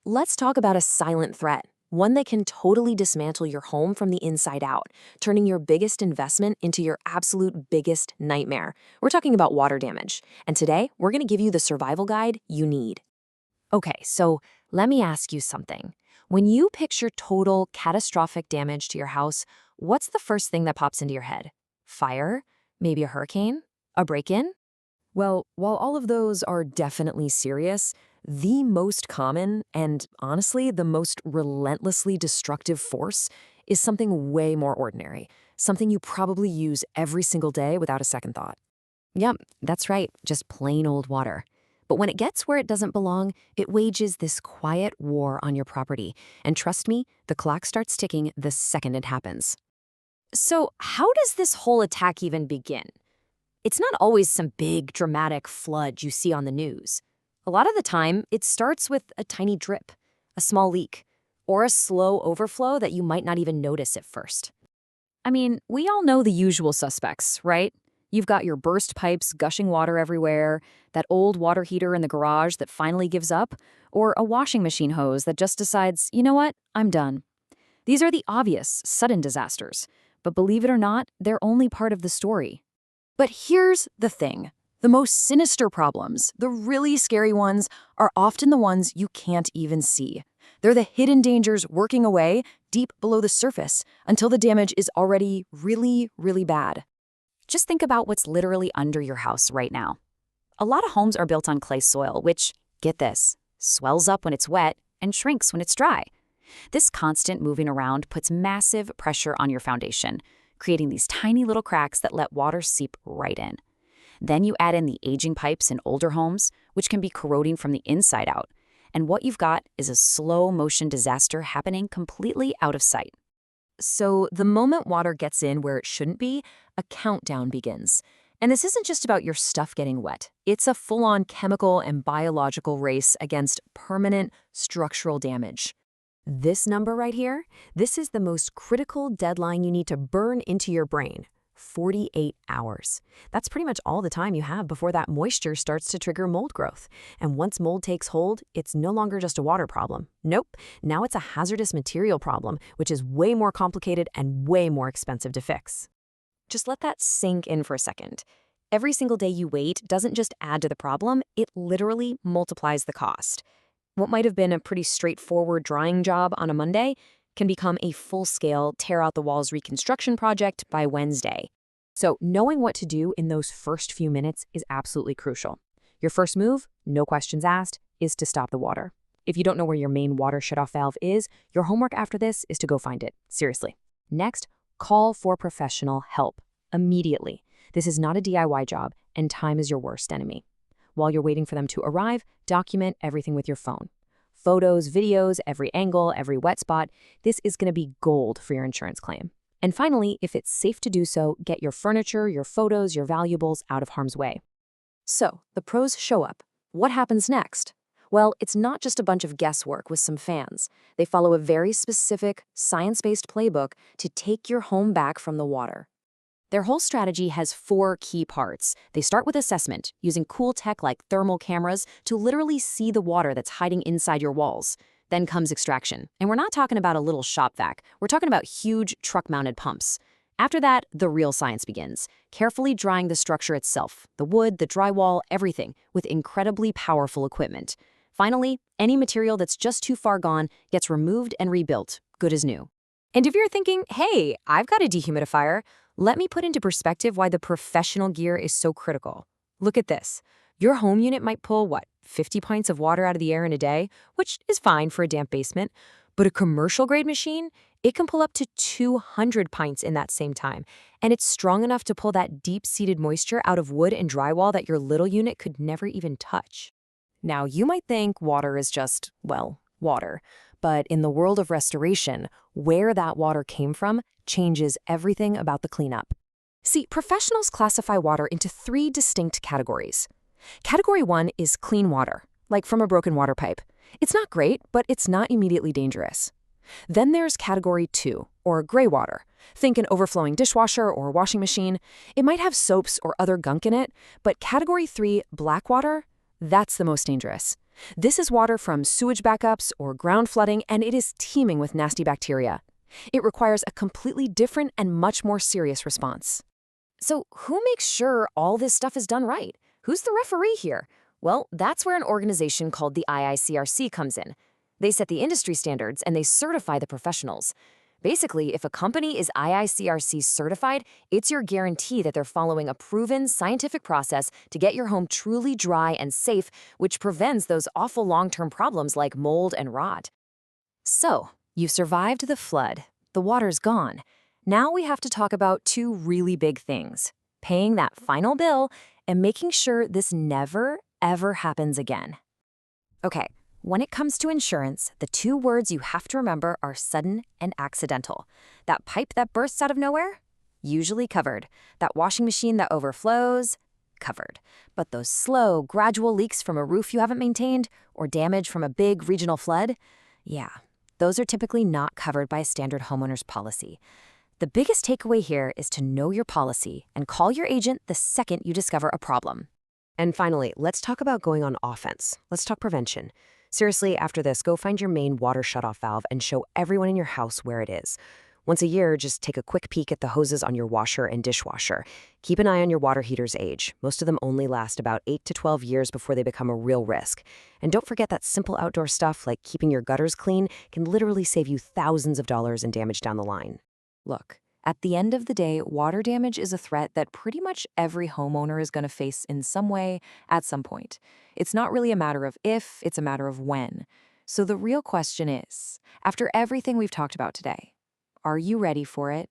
let's talk about a silent threat, one that can totally dismantle your home from the inside out, turning your biggest investment into your absolute biggest nightmare. We're talking about water damage, and today we're going to give you the survival guide you need. Okay, so let me ask you something. When you picture total catastrophic damage to your house, what's the first thing that pops into your head? Fire? Maybe a hurricane? A break-in? Well, while all of those are definitely serious, the most common and honestly the most relentlessly destructive force is something way more ordinary, something you probably use every single day without a second thought. Yep, that's right, just plain old water. But when it gets where it doesn't belong, it wages this quiet war on your property. And trust me, the clock starts ticking the second it happens. So how does this whole attack even begin? It's not always some big, dramatic flood you see on the news. A lot of the time, it starts with a tiny drip, a small leak, or a slow overflow that you might not even notice at first. I mean, we all know the usual suspects, right? You've got your burst pipes gushing water everywhere, that old water heater in the garage that finally gives up, or a washing machine hose that just decides, you know what, I'm done. These are the obvious, sudden disasters, but believe it or not, they're only part of the story. But here's the thing. The most sinister problems, the really scary ones, are often the ones you can't even see. They're the hidden dangers working away deep below the surface until the damage is already really, really bad. Just think about what's literally under your house right now. A lot of homes are built on clay soil, which, get this, swells up when it's wet and shrinks when it's dry. This constant moving around puts massive pressure on your foundation, creating these tiny little cracks that let water seep right in. Then you add in the aging pipes in older homes, which can be corroding from the inside out. And what you've got is a slow-motion disaster happening completely out of sight. So the moment water gets in where it shouldn't be, a countdown begins. And this isn't just about your stuff getting wet. It's a full-on chemical and biological race against permanent structural damage. This number right here, this is the most critical deadline you need to burn into your brain. 48 hours. That's pretty much all the time you have before that moisture starts to trigger mold growth. And once mold takes hold, it's no longer just a water problem. Nope, now it's a hazardous material problem, which is way more complicated and way more expensive to fix. Just let that sink in for a second. Every single day you wait doesn't just add to the problem, it literally multiplies the cost. What might have been a pretty straightforward drying job on a Monday can become a full-scale tear-out-the-walls reconstruction project by Wednesday. So knowing what to do in those first few minutes is absolutely crucial. Your first move, no questions asked, is to stop the water. If you don't know where your main water shutoff valve is, your homework after this is to go find it. Seriously. Next, call for professional help immediately. This is not a DIY job, and time is your worst enemy. While you're waiting for them to arrive, document everything with your phone. Photos, videos, every angle, every wet spot. This is going to be gold for your insurance claim. And finally, if it's safe to do so, get your furniture, your photos, your valuables out of harm's way. So, the pros show up. What happens next? Well, it's not just a bunch of guesswork with some fans. They follow a very specific, science-based playbook to take your home back from the water. Their whole strategy has 4 key parts. They start with assessment, using cool tech like thermal cameras to literally see the water that's hiding inside your walls. Then comes extraction. And we're not talking about a little shop vac. We're talking about huge truck-mounted pumps. After that, the real science begins, carefully drying the structure itself, the wood, the drywall, everything, with incredibly powerful equipment. Finally, any material that's just too far gone gets removed and rebuilt, good as new. And if you're thinking, hey, I've got a dehumidifier, let me put into perspective why the professional gear is so critical. Look at this. Your home unit might pull, 50 pints of water out of the air in a day, which is fine for a damp basement. But a commercial-grade machine, it can pull up to 200 pints in that same time. And it's strong enough to pull that deep-seated moisture out of wood and drywall that your little unit could never even touch. Now, you might think water is just, water. But in the world of restoration, where that water came from changes everything about the cleanup. See, professionals classify water into 3 distinct categories. Category 1 is clean water, like from a broken water pipe. It's not great, but it's not immediately dangerous. Then there's Category 2, or gray water. Think an overflowing dishwasher or washing machine. It might have soaps or other gunk in it, but Category 3, black water, That's the most dangerous. This is water from sewage backups or ground flooding, and it is teeming with nasty bacteria. It requires a completely different and much more serious response. So, who makes sure all this stuff is done right? Who's the referee here? Well, that's where an organization called the IICRC comes in. They set the industry standards and they certify the professionals. Basically, if a company is IICRC certified, it's your guarantee that they're following a proven scientific process to get your home truly dry and safe, which prevents those awful long-term problems like mold and rot. So, you've survived the flood. The water's gone. Now we have to talk about two really big things: paying that final bill and making sure this never, ever happens again. Okay, when it comes to insurance, the two words you have to remember are sudden and accidental. That pipe that bursts out of nowhere? Usually covered. That washing machine that overflows? Covered. But those slow, gradual leaks from a roof you haven't maintained or damage from a big regional flood? Yeah, those are typically not covered by a standard homeowner's policy. The biggest takeaway here is to know your policy and call your agent the second you discover a problem. And finally, let's talk about going on offense. Let's talk prevention. Seriously, after this, go find your main water shutoff valve and show everyone in your house where it is. Once a year, just take a quick peek at the hoses on your washer and dishwasher. Keep an eye on your water heater's age. Most of them only last about 8 to 12 years before they become a real risk. And don't forget that simple outdoor stuff like keeping your gutters clean can literally save you thousands of dollars in damage down the line. Look, at the end of the day, water damage is a threat that pretty much every homeowner is going to face in some way at some point. It's not really a matter of if, it's a matter of when. So the real question is, after everything we've talked about today, are you ready for it?